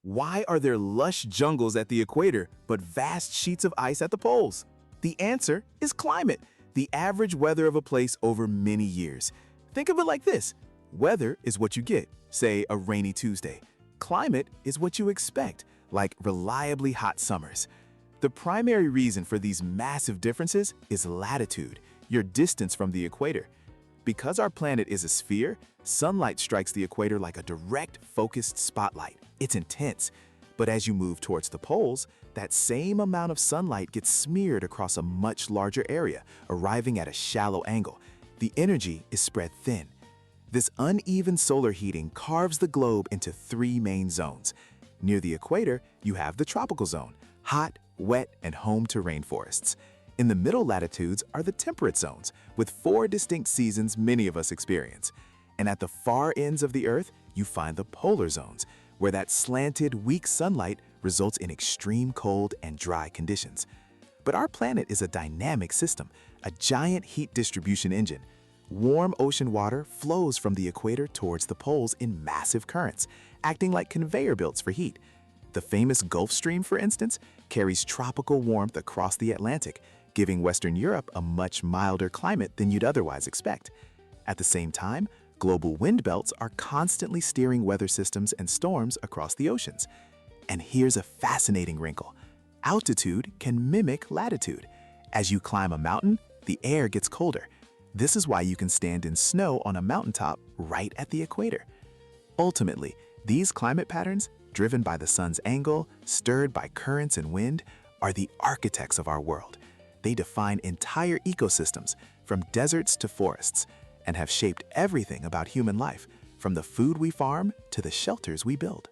Why are there lush jungles at the equator but vast sheets of ice at the poles? The answer is climate, the average weather of a place over many years. Think of it like this. Weather is what you get, say a rainy Tuesday. Climate is what you expect, like reliably hot summers. The primary reason for these massive differences is latitude, your distance from the equator. Because our planet is a sphere, sunlight strikes the equator like a direct, focused spotlight. It's intense. But as you move towards the poles, that same amount of sunlight gets smeared across a much larger area, arriving at a shallow angle. The energy is spread thin. This uneven solar heating carves the globe into three main zones. Near the equator, you have the tropical zone, hot, wet, and home to rainforests. In the middle latitudes are the temperate zones, with four distinct seasons many of us experience. And at the far ends of the Earth, you find the polar zones, where that slanted, weak sunlight results in extreme cold and dry conditions. But our planet is a dynamic system, a giant heat distribution engine. Warm ocean water flows from the equator towards the poles in massive currents, acting like conveyor belts for heat. The famous Gulf Stream, for instance, carries tropical warmth across the Atlantic, giving Western Europe a much milder climate than you'd otherwise expect. At the same time, global wind belts are constantly steering weather systems and storms across the oceans. And here's a fascinating wrinkle. Altitude can mimic latitude. As you climb a mountain, the air gets colder. This is why you can stand in snow on a mountaintop right at the equator. Ultimately, these climate patterns, driven by the sun's angle, stirred by currents and wind, are the architects of our world. They define entire ecosystems, from deserts to forests, and have shaped everything about human life, from the food we farm to the shelters we build.